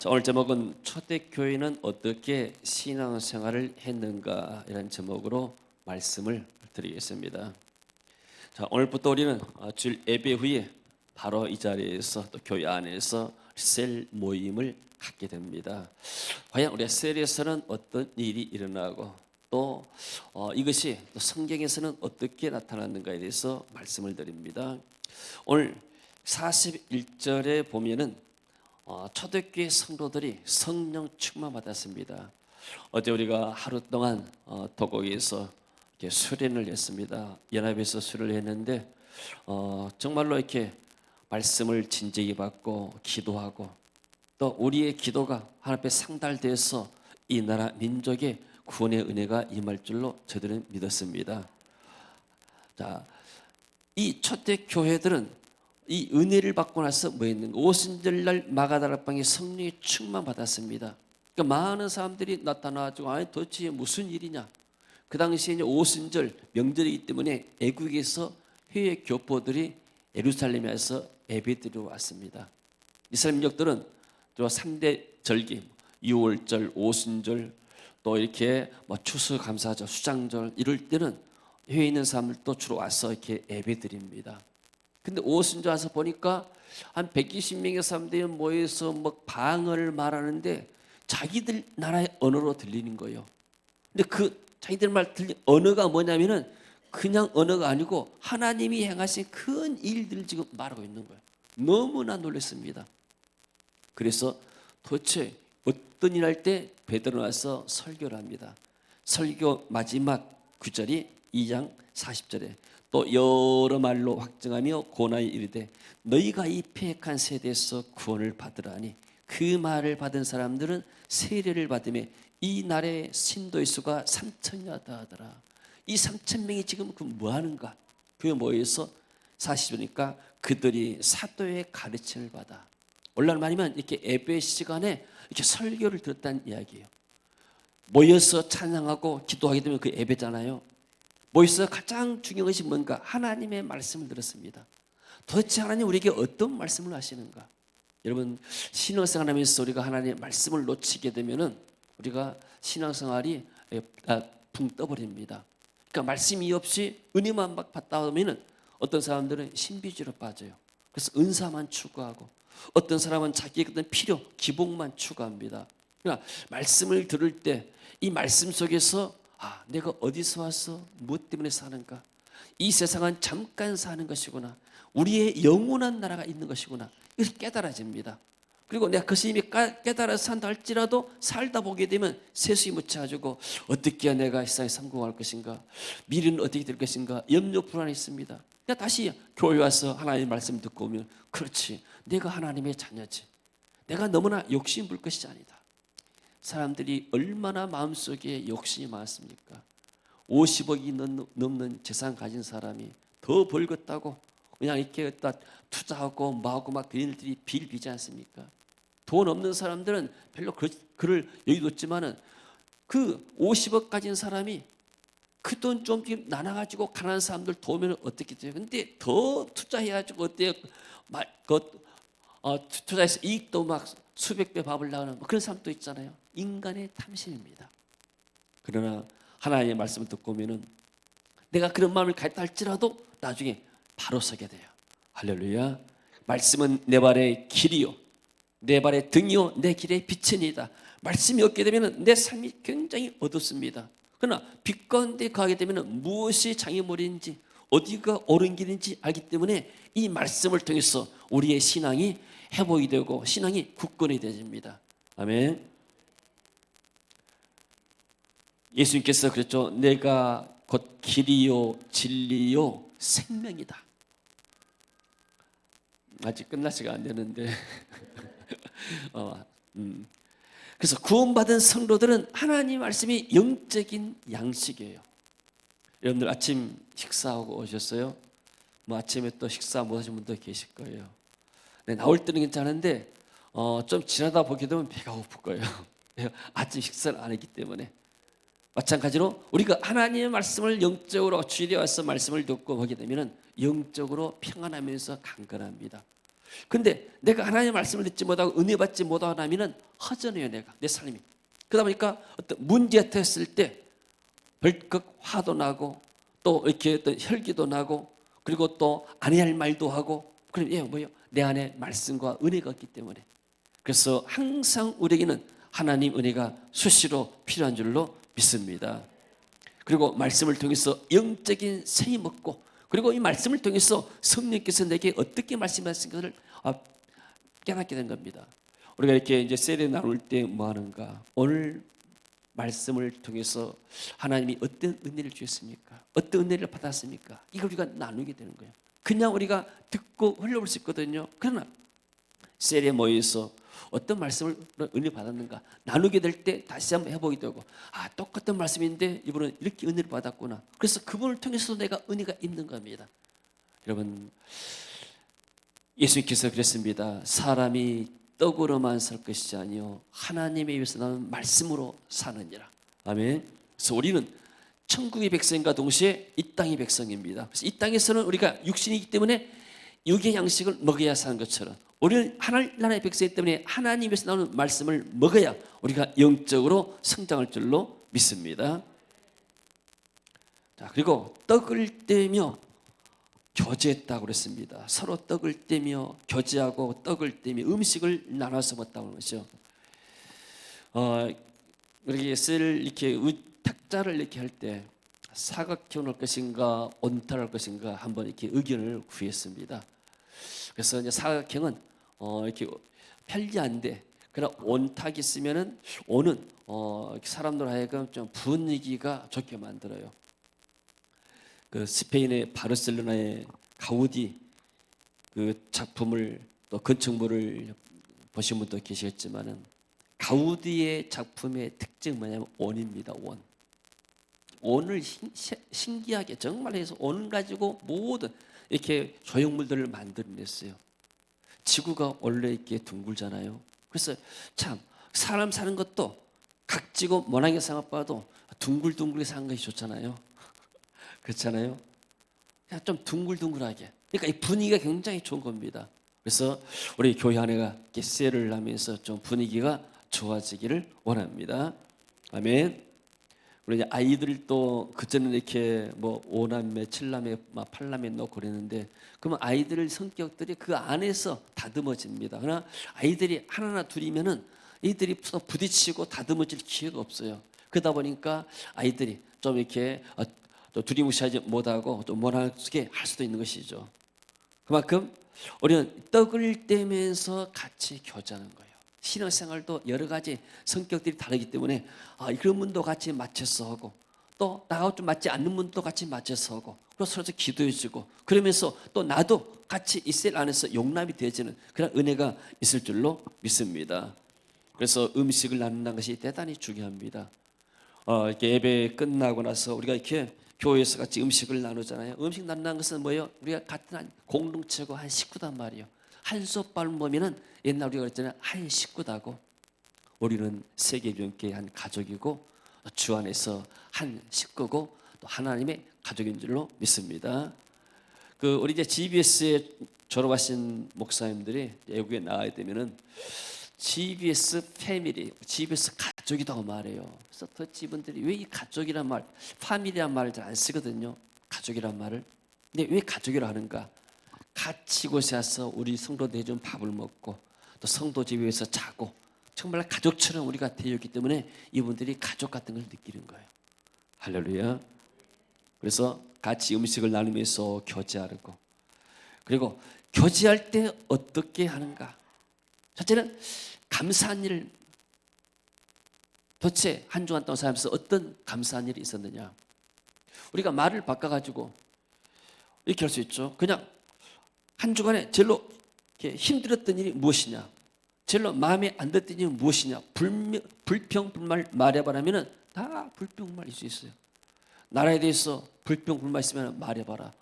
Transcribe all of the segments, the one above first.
자, 오늘 제목은 초대교회는 어떻게 신앙생활을 했는가 이라는 제목으로 말씀을 드리겠습니다. 자, 오늘부터 우리는 주일 예배 후에 바로 이 자리에서 또 교회 안에서 셀 모임을 갖게 됩니다. 과연 우리 셀에서는 어떤 일이 일어나고 또 이것이 또 성경에서는 어떻게 나타났는가에 대해서 말씀을 드립니다. 오늘 41절에 보면은 초대교회 성도들이 성령 충만 받았습니다. 어제 우리가 하루 동안 도곡에서 이렇게 수련을 했습니다. 연합에서 수련을 했는데 정말로 이렇게 말씀을 진지하게 받고 기도하고 또 우리의 기도가 하나님 앞에 상달돼서 이 나라 민족의 구원의 은혜가 임할 줄로 저들은 믿었습니다. 자, 이 초대교회들은 이 은혜를 받고 나서 뭐 했는가? 오순절날 마가다락방에 성령의 충만 받았습니다. 그러니까 많은 사람들이 나타나가지고 아니 도대체 무슨 일이냐? 그 당시에 이제 오순절 명절이기 때문에 애국에서 해외 교포들이 예루살렘에 와서 예배드리러 왔습니다. 이스라엘 민족들은 또 3대 절기, 6월절, 오순절 또 이렇게 추수감사절, 수장절 이럴 때는 해외에 있는 사람들도 주로 와서 이렇게 예배드립니다. 근데 오순절 와서 보니까 한 120명의 사람들이 모여서 방언을 말하는데 자기들 나라의 언어로 들리는 거예요. 근데 그 자기들 말 들린 언어가 뭐냐면은 그냥 언어가 아니고 하나님이 행하신 큰 일들을 지금 말하고 있는 거예요. 너무나 놀랐습니다. 그래서 도대체 어떤 일 할 때 베드로 와서 설교를 합니다. 설교 마지막 구절이 2장 40절에 또 여러 말로 확증하며 고나에 이르되 너희가 이 패역한 세대에서 구원을 받으라니 그 말을 받은 사람들은 세례를 받으며 이 날의 신도의 수가 3천여다 하더라. 이 3,000명이 지금 그 뭐 하는가? 그게 뭐에서 40절이니까 그들이 사도의 가르침을 받아. 오늘날 말이면 이렇게 예배 시간에 이렇게 설교를 들었다는 이야기예요. 모여서 찬양하고 기도하게 되면 그 예배잖아요. 모여서 가장 중요한 것이 뭔가? 하나님의 말씀을 들었습니다. 도대체 하나님 우리에게 어떤 말씀을 하시는가? 여러분 신앙생활하면서 우리가 하나님의 말씀을 놓치게 되면은 우리가 신앙생활이 붕 떠버립니다. 그러니까 말씀이 없이 은혜만 막 받다 보면은 어떤 사람들은 신비주의로 빠져요. 그래서 은사만 추구하고 어떤 사람은 자기의 어떤 필요, 기복만 추구합니다. 그러니까 말씀을 들을 때 이 말씀 속에서 내가 어디서 와서 무엇 때문에 사는가? 이 세상은 잠깐 사는 것이구나. 우리의 영원한 나라가 있는 것이구나. 이것이 깨달아집니다. 그리고 내가 그것이 이미 깨달아서 산다 할지라도 살다 보게 되면 세수에 묻혀가지고 어떻게 내가 이 세상에 성공할 것인가? 미래는 어떻게 될 것인가? 염려 불안이 있습니다. 그러니까 다시 교회 와서 하나님의 말씀 듣고 오면 그렇지. 내가 하나님의 자녀지. 내가 너무나 욕심 불 것이 아니다. 사람들이 얼마나 마음속에 욕심이 많습니까? 50억이 넘는 재산 가진 사람이 더 벌겠다고 그냥 이렇게 투자하고 뭐하고 막 그런 일들이 빌비지 않습니까? 돈 없는 사람들은 별로 그를 여기 놓지만은 그 50억 가진 사람이 그 돈 좀 나눠가지고 가난한 사람들 도우면 어떻게 돼요? 근데 더 투자해가지고 어때요? 투자해서 이익도 막 수백 배 밥을 나오는 그런 사람도 있잖아요. 인간의 탐심입니다. 그러나 하나님의 말씀을 듣고 오면은 내가 그런 마음을 갖다 할지라도 나중에 바로 서게 돼요. 할렐루야. 말씀은 내 발의 길이요 내 발의 등이요 내 길의 빛이니이다. 말씀이 없게 되면 내 삶이 굉장히 어둡습니다. 그러나 빛 가운데 가게 되면 무엇이 장애물인지 어디가 옳은 길인지 알기 때문에 이 말씀을 통해서 우리의 신앙이 회복이 되고 신앙이 굳건히 되집니다. 아멘. 예수님께서 그랬죠. 내가 곧 길이요 진리요 생명이다. 아직 끝나지가 안 되는데 그래서 구원받은 성도들은 하나님 말씀이 영적인 양식이에요. 여러분들 아침 식사하고 오셨어요? 아침에 또 식사 못 하신 분도 계실 거예요. 네, 나올 때는 괜찮은데 좀 지나다 보게 되면 배가 고플 거예요. 아침 식사를 안 했기 때문에. 마찬가지로 우리가 하나님의 말씀을 영적으로 주일에 와서 말씀을 듣고 보게 되면 영적으로 평안하면서 강건합니다. 근데 내가 하나님의 말씀을 듣지 못하고 은혜 받지 못하면 허전해요. 내가 내 삶이. 그러다 보니까 어떤 문제가 됐을 때 벌컥 화도 나고 또 이렇게 어떤 혈기도 나고 그리고 또 안 해야 할 말도 하고 그럼 뭐요? 내 안에 말씀과 은혜가 없기 때문에. 그래서 항상 우리에게는 하나님 은혜가 수시로 필요한 줄로 믿습니다. 그리고 말씀을 통해서 영적인 생이 먹고 그리고 이 말씀을 통해서 성령께서 내게 어떻게 말씀하신 것을 깨닫게 된 겁니다. 우리가 이렇게 이제 세례 나눌 때 뭐 하는가? 오늘 말씀을 통해서 하나님이 어떤 은혜를 주셨습니까? 어떤 은혜를 받았습니까? 이걸 우리가 나누게 되는 거예요. 그냥 우리가 듣고 흘려볼 수 있거든요. 그러나 세례 모여서 어떤 말씀을 은혜 받았는가 나누게 될 때 다시 한번 해보게 되고 똑같은 말씀인데 이분은 이렇게 은혜를 받았구나. 그래서 그분을 통해서 내가 은혜가 있는 겁니다. 여러분 예수님께서 그랬습니다. 사람이 떡으로만 살 것이 아니요 하나님의 입에서 나오는 말씀으로 사느니라. 아멘. 그래서 우리는 천국의 백성과 동시에 이 땅의 백성입니다. 그래서 이 땅에서는 우리가 육신이기 때문에 육의 양식을 먹어야 사는 것처럼 우리는 하나님의 백성이기 때문에 하나님에서 나오는 말씀을 먹어야 우리가 영적으로 성장할 줄로 믿습니다. 자, 그리고 떡을 떼며 교제했다고 그랬습니다. 서로 떡을 떼며 교제하고 떡을 떼며 음식을 나눠서 먹었다고 그러죠. 이렇게 탁자를 이렇게 할 때 사각형을 할 것인가 온타를 할 것인가 한번 이렇게 의견을 구했습니다. 그래서 이제 사각형은 이렇게 편리한데 그러나 온탁이 있으면은 온은 사람들 하여금 좀 분위기가 좋게 만들어요. 그 스페인의 바르셀로나의 가우디 그 작품을 또 건축물을 보신 분도 계시겠지만은 가우디의 작품의 특징은 뭐냐면 온입니다. 온을 신기하게 정말 해서 온 가지고 모든 이렇게 조형물들을 만들어냈어요. 지구가 원래 이렇게 둥글잖아요. 그래서 참 사람 사는 것도 각지고 모나게 생각봐도 둥글둥글하게 사는 것이 좋잖아요. 그렇잖아요. 그냥 좀 둥글둥글하게. 그러니까 이 분위기가 굉장히 좋은 겁니다. 그래서 우리 교회 안에가 세례를 하면서 좀 분위기가 좋아지기를 원합니다. 아멘. 우리 이제 아이들도 그전에 이렇게 뭐 5남매, 7남매, 8남매 넣고 그랬는데 그러면 아이들 성격들이 그 안에서 다듬어집니다. 그러나 아이들이 하나나 둘이면은 이들이 부딪히고 다듬어질 기회가 없어요. 그러다 보니까 아이들이 좀 이렇게 또 두리뭉실하지 못하고 또 못하게 할 수도 있는 것이죠. 그만큼 우리는 떡을 떼면서 같이 교제하는 거예요. 신앙생활도 여러 가지 성격들이 다르기 때문에 그런 분도 같이 맞춰서 하고 또 나하고 좀 맞지 않는 분도 같이 맞춰서 하고 그리고 서로 기도해주고 그러면서 또 나도 같이 이스라엘 안에서 용납이 되어지는 그런 은혜가 있을 줄로 믿습니다. 그래서 음식을 나눈다는 것이 대단히 중요합니다. 이렇게 예배 끝나고 나서 우리가 이렇게 교회에서 같이 음식을 나누잖아요. 음식 나눈다는 것은 뭐예요? 우리가 같은 한 공동체고 한 식구단 말이에요. 한 솥밥 먹으면은 옛날 우리가 그랬잖아요. 한 식구다고. 우리는 세계교회 한 가족이고 주 안에서 한 식구고 또 하나님의 가족인 줄로 믿습니다. 우리 이제 GBS에 졸업하신 목사님들이 외국에 나가야 되면은 GBS 패밀리, GBS 가족이라고 말해요. 그래서 더치 분들이 왜 이 가족이란 말, 패밀리란 말을 잘 안 쓰거든요. 가족이란 말을. 근데 왜 가족이라 하는가? 같이 이곳에 와서 우리 성도들 해준 밥을 먹고 또 성도 집에서 자고 정말 가족처럼 우리가 되었기 때문에 이분들이 가족 같은 걸 느끼는 거예요. 할렐루야. 그래서 같이 음식을 나누면서 교제하고 그리고 교제할 때 어떻게 하는가? 첫째는 감사한 일을 도대체 한 주간 동안 살면서 어떤 감사한 일이 있었느냐? 우리가 말을 바꿔가지고 이렇게 할 수 있죠. 그냥 한 주간에 제일로 힘들었던 일이 무엇이냐? 제일로 마음에 안 들었던 일이 무엇이냐? 불평불만 말해봐라면 다 불평불만일 수 있어요. 나라에 대해서 불평불만 있으면 말해봐라.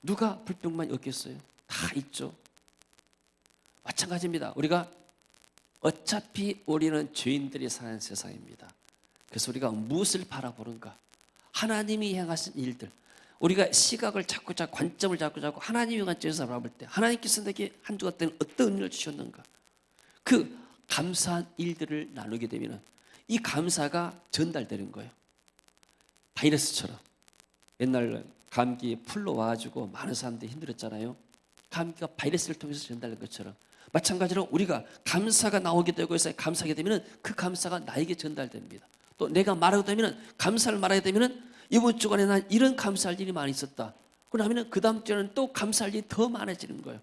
누가 불평만 없겠어요? 다 있죠. 마찬가지입니다. 우리가 어차피 우리는 죄인들이 사는 세상입니다. 그래서 우리가 무엇을 바라보는가? 하나님이 행하신 일들. 우리가 시각을 자꾸 관점을 자꾸 하나님의 관점에서 바라볼 때 하나님께서 내게 한 주간 때는 어떤 은혜를 주셨는가, 그 감사한 일들을 나누게 되면 이 감사가 전달되는 거예요. 바이러스처럼. 옛날 감기 풀로 와가지고 많은 사람들이 힘들었잖아요. 감기가 바이러스를 통해서 전달된 것처럼 마찬가지로 우리가 감사가 나오게 되고 해서 감사하게 되면 그 감사가 나에게 전달됩니다. 또 내가 말하게 되면, 감사를 말하게 되면 이번 주간에 난 이런 감사할 일이 많이 있었다. 그러면 그 다음 주에는 또 감사할 일이 더 많아지는 거예요.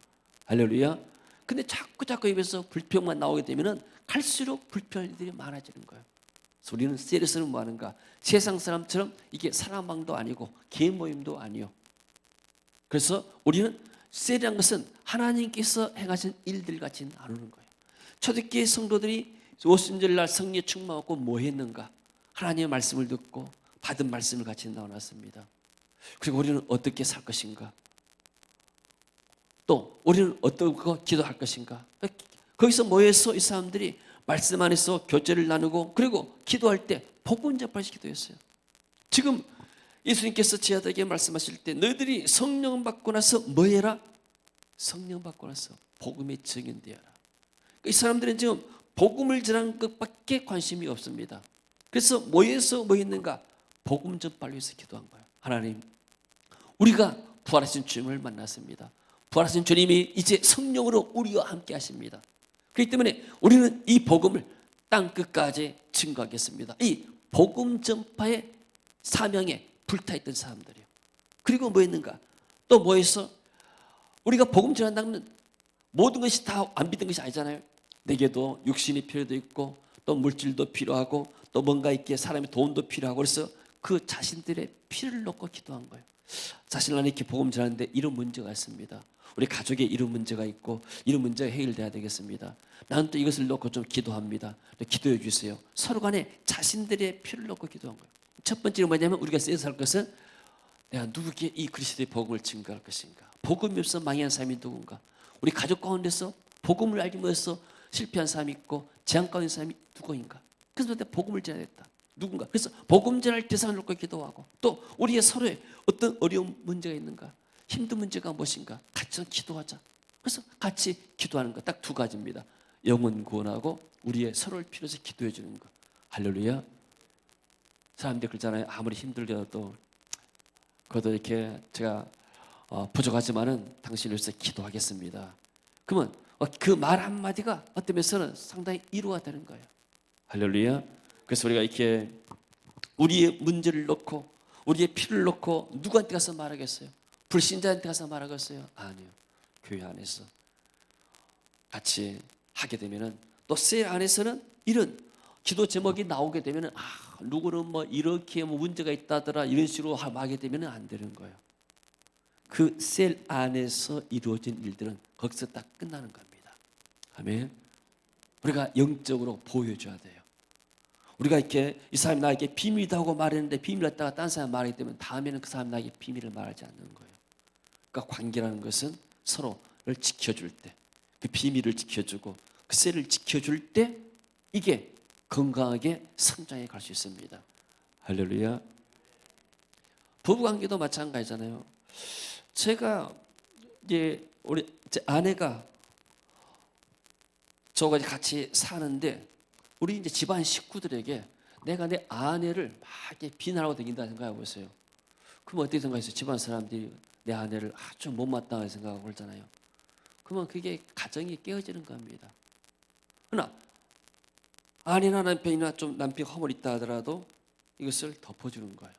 할렐루야. 근데 자꾸 입에서 불평만 나오게 되면 갈수록 불평할 일들이 많아지는 거예요. 그래서 우리는 셀에서는 뭐 하는가? 세상 사람처럼 이게 사랑방도 아니고 개인 모임도 아니요. 그래서 우리는 셀이라는 것은 하나님께서 행하신 일들 같이 나누는 거예요. 초대교회 성도들이 오순절날 성령에 충만하고 뭐 했는가? 하나님의 말씀을 듣고 받은 말씀을 같이 나눠놨습니다. 그리고 우리는 어떻게 살 것인가? 또 우리는 어떻게 기도할 것인가? 거기서 모여서 이 사람들이 말씀 안에서 교제를 나누고 그리고 기도할 때 복음 접하시 기도했어요. 지금 예수님께서 제자들에게 말씀하실 때 너희들이 성령 받고 나서 뭐 해라? 성령 받고 나서 복음의 증인되어라. 이 사람들은 지금 복음을 전하는 것밖에 관심이 없습니다. 그래서 모여서 뭐 있는가? 복음 전파를 위해서 기도한 거예요. 하나님, 우리가 부활하신 주님을 만났습니다. 부활하신 주님이 이제 성령으로 우리와 함께 하십니다. 그렇기 때문에 우리는 이 복음을 땅 끝까지 증거하겠습니다. 이 복음 전파의 사명에 불타있던 사람들이요. 그리고 뭐 했는가? 또 모여서 우리가 복음 전한다면 모든 것이 다 안 믿는 것이 아니잖아요. 내게도 육신이 필요도 있고 또 물질도 필요하고 또 뭔가 있기에 사람의 돈도 필요하고, 그래서 그 자신들의 피를 놓고 기도한 거예요. 사실 나는 이렇게 복음 전하는데 이런 문제가 있습니다. 우리 가족에 이런 문제가 있고 이런 문제가 해결돼야 되겠습니다. 나는 또 이것을 놓고 좀 기도합니다. 기도해 주세요. 서로 간에 자신들의 피를 놓고 기도한 거예요. 첫 번째는 뭐냐면 우리가 쓰여서 할 것은 내가 누구에게 이 그리스도의 복음을 증거할 것인가? 복음이 없어 망한 사람이 누군가? 우리 가족 가운데서 복음을 알지 못해서 실패한 사람이 있고 재앙 가운데 사람이 누구인가? 그래서 내가 복음을 전하겠다. 누군가? 그래서 복음 전할 대상을 놓고 기도하고, 또 우리의 서로의 어떤 어려운 문제가 있는가? 힘든 문제가 무엇인가? 같이 기도하자. 그래서 같이 기도하는 것 딱 두 가지입니다. 영혼 구원하고 우리의 서로를 필요해서 기도해 주는 것. 할렐루야. 사람들이 그러잖아요. 아무리 힘들더라도 그래도 이렇게 제가 부족하지만은 당신을 위해서 기도하겠습니다. 그러면 그 말 한마디가 어떤 면에서는 상당히 위로가 되는 거예요. 할렐루야. 그래서 우리가 이렇게 우리의 문제를 놓고 우리의 피를 놓고 누구한테 가서 말하겠어요? 불신자한테 가서 말하겠어요? 아니요. 교회 안에서 같이 하게 되면은, 또 셀 안에서는 이런 기도 제목이 나오게 되면은 누구는 뭐 이렇게 뭐 문제가 있다더라 이런 식으로 하게 되면은 안 되는 거예요. 그 셀 안에서 이루어진 일들은 거기서 딱 끝나는 겁니다. 아멘. 우리가 영적으로 보여줘야 돼요. 우리가 이렇게 이 사람이 나에게 비밀이다 하고 말했는데 비밀을 갖다가 다른 사람이 말하기 때문에 다음에는 그 사람이 나에게 비밀을 말하지 않는 거예요. 그러니까 관계라는 것은 서로를 지켜줄 때, 그 비밀을 지켜주고 그 셀을 지켜줄 때 이게 건강하게 성장해 갈 수 있습니다. 할렐루야. 부부관계도 마찬가지잖아요. 제가 이제 우리 제 아내가 저가 같이 사는데 우리 이제 집안 식구들에게 내가 내 아내를 막 이렇게 비난하고 다닌다 생각해 보세요. 그럼 어떻게 생각하세요? 집안 사람들이 내 아내를 아주 못마땅하게 생각하고 그러잖아요. 그러면 그게 가정이 깨어지는 겁니다. 그러나 아내나 남편이나 좀 남편 허물 있다 하더라도 이것을 덮어주는 거예요.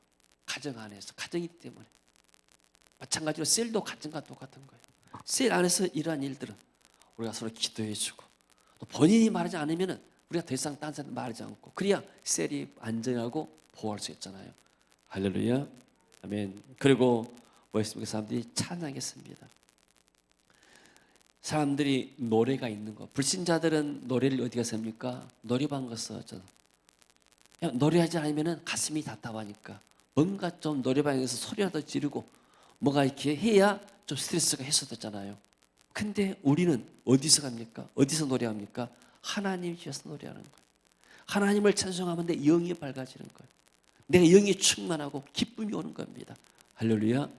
가정 안에서, 가정이기 때문에. 마찬가지로 셀도 가정과 똑같은 거예요. 셀 안에서 이러한 일들은 우리가 서로 기도해주고, 또 본인이 말하지 않으면 우리가 더 이상 딴 사람 말하지 않고, 그래야 셀이 안전하고 보호할 수 있잖아요. 할렐루야. 아멘. 그리고 뭐 했습니까? 사람들이 찬양했습니다. 사람들이 노래가 있는 거. 불신자들은 노래를 어디 가서 합니까? 노래방 가서 노래하지 않으면 가슴이 답답하니까 뭔가 좀 노래방에서 소리라도 지르고 뭐가 이렇게 해야 좀 스트레스가 해소되잖아요. 근데 우리는 어디서 갑니까? 어디서 노래합니까? 하나님 위해서 노래하는 거예요. 하나님을 찬송하면 내 영이 밝아지는 거예요. 내가 영이 충만하고 기쁨이 오는 겁니다. 할렐루야.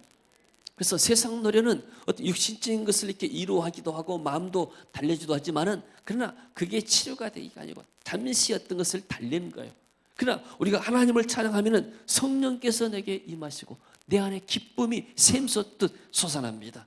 그래서 세상 노래는 어떤 육신적인 것을 이렇게 이루하기도 하고 마음도 달래지도 하지만은 그러나 그게 치료가 되기가 아니고 잠시 어떤 것을 달래는 거예요. 그러나 우리가 하나님을 찬양하면은 성령께서 내게 임하시고 내 안에 기쁨이 샘솟듯 솟아납니다.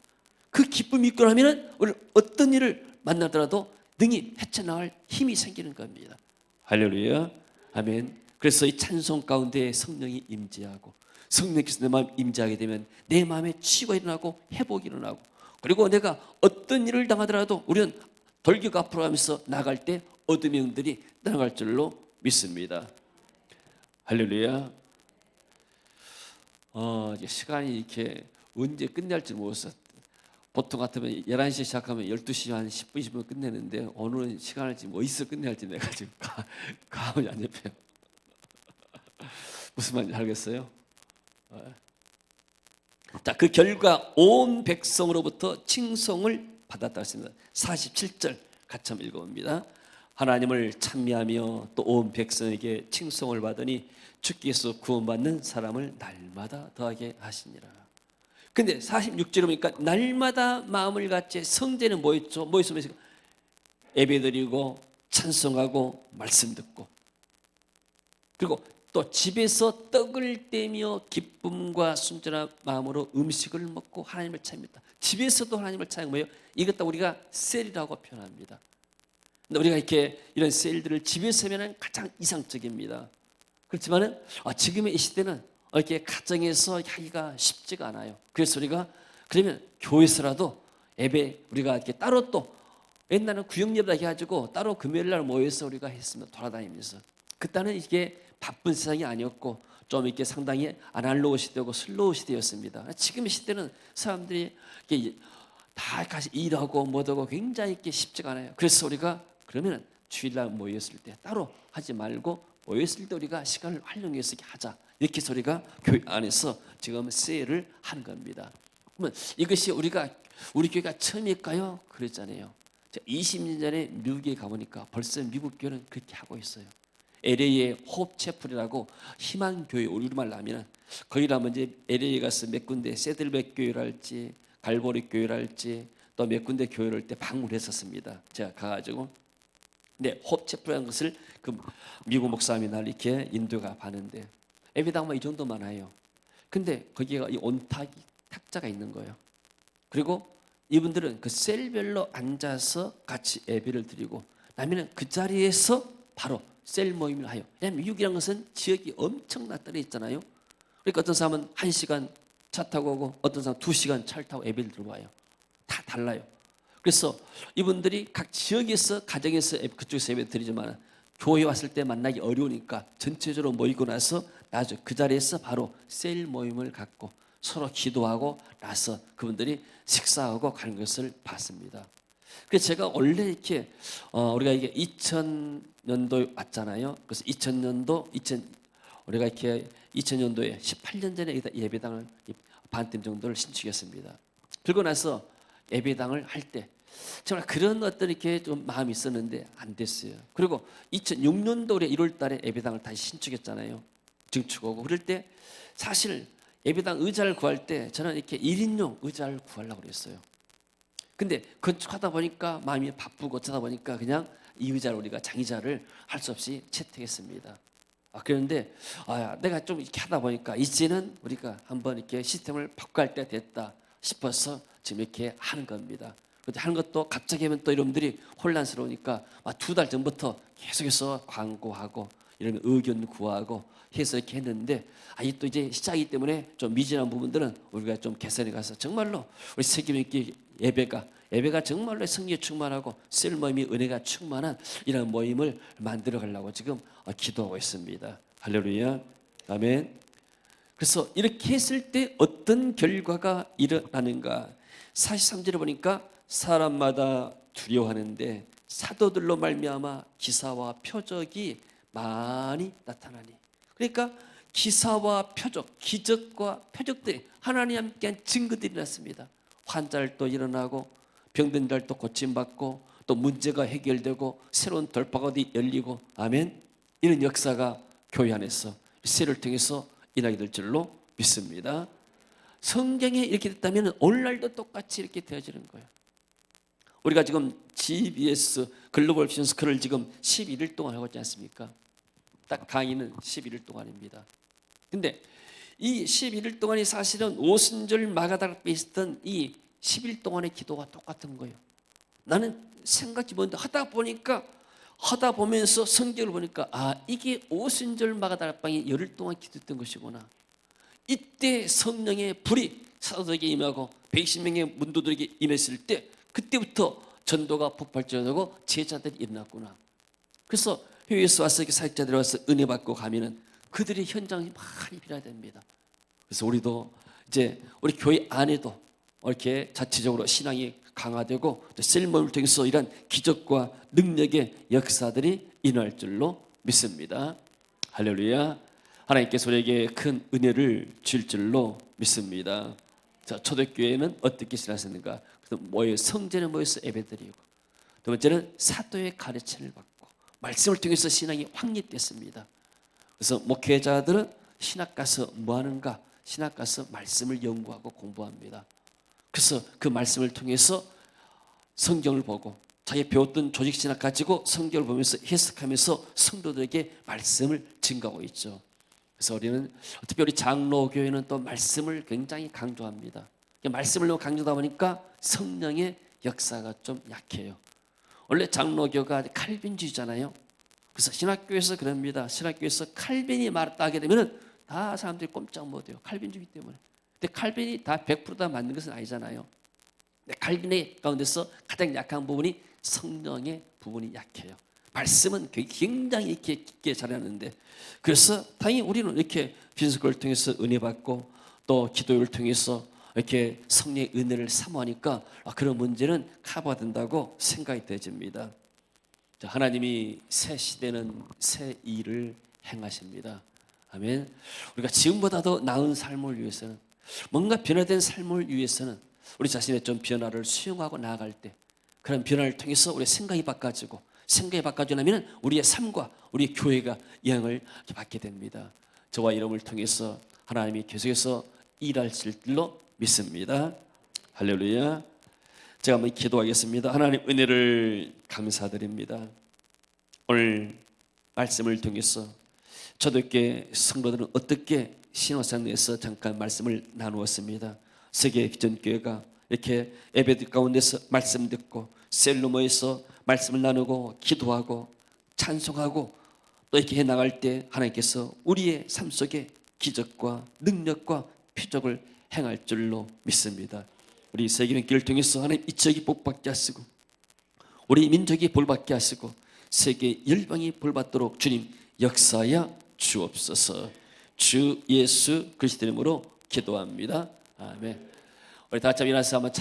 그 기쁨이 있고 나면은 우리 어떤 일을 만나더라도 능히 헤쳐나갈 힘이 생기는 겁니다. 할렐루야. 아멘. 그래서 이 찬송 가운데 성령이 임재하고 성령께서 내 마음 임재하게 되면 내 마음에 치유가 일어나고 회복이 일어나고 그리고 내가 어떤 일을 당하더라도 우리는 돌격 앞으로 가면서 나갈 때 어둠의 영들이 떠나갈 줄로 믿습니다. 할렐루야. 이제 시간이 이렇게 언제 끝날지 모르겠어. 보통 같으면 11시에 시작하면 12시 한 10분, 20분 끝내는데 오늘은 시간을 지금 어디서 끝내야 할지 내가 지금 감이 안 잡혀요. 무슨 말인지 알겠어요? 자, 그 결과 온 백성으로부터 칭송을 받았다 했습니다. 47절 같이 한번 읽어봅니다. 하나님을 찬미하며 또 온 백성에게 칭송을 받으니 주께서 구원받는 사람을 날마다 더하게 하시니라. 근데 46절에 보니까 날마다 마음을 같이 성전에 모였죠. 모여서 예배드리고 찬송하고 말씀 듣고 그리고 또 집에서 떡을 떼며 기쁨과 순전한 마음으로 음식을 먹고 하나님을 찬양합니다. 집에서도 하나님을 찬양해요. 이것도 우리가 셀이라고 표현합니다. 근데 우리가 이렇게 이런 셀들을 집에서 하면 가장 이상적입니다. 그렇지만은 지금의 이 시대는 이렇게 가정에서 하기가 쉽지가 않아요. 그래서 우리가 그러면 교회에서라도 예배 우리가 이렇게 따로 또 옛날에는 구역예배라 해가지고 따로 금요일날 모여서 우리가 했습니다. 돌아다니면서 그때는 이게 바쁜 세상이 아니었고 좀 이렇게 상당히 아날로그 시대고 슬로우 시대였습니다. 지금의 시대는 사람들이 이렇게 다 같이 일하고 뭐하고 굉장히 이렇게 쉽지가 않아요. 그래서 우리가 그러면 주일날 모였을 때 따로 하지 말고 모였을 때 우리가 시간을 활용해서 하자. 이렇게 해서 우리가 교회 안에서 지금 세일을 하는 겁니다. 그러면 이것이 우리 교회가 처음일까요? 그랬잖아요. 20년 전에 미국에 가보니까 벌써 미국 교회는 그렇게 하고 있어요. LA의 홉채플이라고 희망교회 우리말로 하면 거기라면 이제 LA에 가서 몇 군데 세들백 교회랄지 갈보리 교회랄지 또 몇 군데 교회를 때 방문했었습니다. 제가 가가지고 근데 홉채플이라는 것을 그 미국 목사님이 날 이렇게 인도가 봤는데 예배당만 이 정도 많아요. 근데 거기가 이 온탁이 탁자가 있는 거예요. 그리고 이분들은 그 셀별로 앉아서 같이 예배를 드리고 나면은 그 자리에서 바로 셀 모임을 하요. 왜냐하면 미국이라는 것은 지역이 엄청나 떨어 있잖아요. 그러니까 어떤 사람은 1시간 차 타고 오고 어떤 사람은 2시간 차를 타고 예배를 들어와요. 다 달라요. 그래서 이분들이 각 지역에서 가정에서 그쪽에서 예배 드리지만 교회 왔을 때 만나기 어려우니까 전체적으로 모이고 나서 나중에 그 자리에서 바로 셀 모임을 갖고 서로 기도하고 나서 그분들이 식사하고 가는 것을 봤습니다. 그래서 제가 원래 이렇게 우리가 이게 2000년도에 왔잖아요. 그래서 2000년도 우리가 이렇게 2000년도에 18년 전에 예배당을 반팀 정도를 신축했습니다. 그리고 나서 예배당을 할 때 정말 그런 어떤 이렇게 좀 마음이 있었는데 안 됐어요. 그리고 2006년도 올해 1월달에 예배당을 다시 신축했잖아요. 증축하고 그럴 때 사실 예배당 의자를 구할 때 저는 이렇게 1인용 의자를 구하려고 그랬어요. 근데 건축하다 보니까 마음이 바쁘고 어쩌다 보니까 그냥 이 의자를 우리가 장의자를 할 수 없이 채택했습니다. 그런데 내가 좀 이렇게 하다 보니까 이제는 우리가 한번 이렇게 시스템을 바꿔갈 때가 됐다 싶어서 지금 이렇게 하는 겁니다. 그런데 하는 것도 갑자기 하면 또 여러분들이 혼란스러우니까 2달 전부터 계속해서 광고하고 이런 의견 구하고 해서 이렇게 했는데 또 이제 시작이기 때문에 좀 미진한 부분들은 우리가 좀 개선해 가서 정말로 우리 세계민기 예배가 정말로 성령이 충만하고 셀 모임이 은혜가 충만한 이런 모임을 만들어 가려고 지금 기도하고 있습니다. 할렐루야. 아멘. 그래서 이렇게 했을 때 어떤 결과가 일어나는가? 43절에 보니까 사람마다 두려워하는데 사도들로 말미암아 기사와 표적이 많이 나타나니. 그러니까 기사와 표적, 기적과 표적들이 하나님 함께한 증거들이 났습니다. 환자들도 일어나고 병든 자들도 고침받고 또 문제가 해결되고 새로운 돌파가 열리고 아멘. 이런 역사가 교회 안에서 세를 통해서 일어나게 될 줄로 믿습니다. 성경에 이렇게 됐다면 오늘날도 똑같이 이렇게 되어지는 거예요. 우리가 지금 GBS 글로벌 비전 스쿨을 지금 11일 동안 하고 있지 않습니까? 딱 강의는 11일 동안입니다. 근데 이 11일 동안이 사실은 오순절 마가다락에 있었던 이 10일 동안의 기도가 똑같은 거예요. 나는 생각지 못했는데 하다 보면서 성경을 보니까 이게 오순절 마가다락방이 열흘 동안 기도했던 것이구나. 이때 성령의 불이 사도들에게 임하고 120명의 문도들에게 임했을 때 그때부터 전도가 폭발적이고 제자들이 일어났구나. 그래서 해외에서 와서 사역자들이 와서 은혜 받고 가면은 그들의 현장이 많이 필요합니다. 그래서 우리도 이제 우리 교회 안에도 이렇게 자체적으로 신앙이 강화되고 또 셀모임을 통해서 이런 기적과 능력의 역사들이 일어날 줄로 믿습니다. 할렐루야. 하나님께서 우리에게 큰 은혜를 줄 줄로 믿습니다. 자, 초대교회는 어떻게 지났었는가? 성전에 모여서 예배드리고, 두 번째는 사도의 가르침을 받고 말씀을 통해서 신앙이 확립됐습니다. 그래서 목회자들은 신학 가서 뭐 하는가? 신학 가서 말씀을 연구하고 공부합니다. 그래서 그 말씀을 통해서 성경을 보고 자기 배웠던 조직 신학 가지고 성경을 보면서 해석하면서 성도들에게 말씀을 증거하고 있죠. 그래서 우리는 특히 우리 장로교회는 또 말씀을 굉장히 강조합니다. 말씀을 너무 강조하다 보니까 성령의 역사가 좀 약해요. 원래 장로교가 칼빈주의잖아요. 그래서 신학교에서 그럽니다. 신학교에서 칼빈이 말했다 하게 되면 다 사람들이 꼼짝 못해요. 칼빈주의이기 때문에. 근데 칼빈이 다 100% 맞는 것은 아니잖아요. 근데 칼빈의 가운데서 가장 약한 부분이 성령의 부분이 약해요. 말씀은 굉장히 이렇게 깊게 잘하는데, 그래서 당연히 우리는 이렇게 비전스쿨을 통해서 은혜 받고 또 기도를 통해서 이렇게 성령의 은혜를 사모하니까 그런 문제는 커버된다고 생각이 되집니다. 하나님이 새 시대는 새 일을 행하십니다. 아멘. 우리가 지금보다도 나은 삶을 위해서는, 뭔가 변화된 삶을 위해서는 우리 자신의 좀 변화를 수용하고 나아갈 때, 그런 변화를 통해서 우리의 생각이 바꿔지고, 생각이 바꿔지려면 우리의 삶과 우리 교회가 영향을 받게 됩니다. 저와 여러분을 통해서 하나님이 계속해서 일하실 줄로 믿습니다. 할렐루야. 제가 한번 기도하겠습니다. 하나님 은혜를 감사드립니다. 오늘 말씀을 통해서 초대교회 성도들은 어떻게 신앙생활에서 잠깐 말씀을 나누었습니다. 세계 비전교회가 이렇게 예배 가운데서 말씀 듣고 셀로 모여서 말씀을 나누고 기도하고 찬송하고 또 이렇게 해나갈 때 하나님께서 우리의 삶 속에 기적과 능력과 표적을 행할 줄로 믿습니다. 우리 세계민교회를 통해서 하나님 이 지역이 복받게 하시고 우리 민족이 볼받게 하시고 세계 열방이 볼받도록 주님 역사하여 주옵소서. 주 예수 그리스도 이름으로 기도합니다. 아멘. 우리 다 같이 일어나서 한번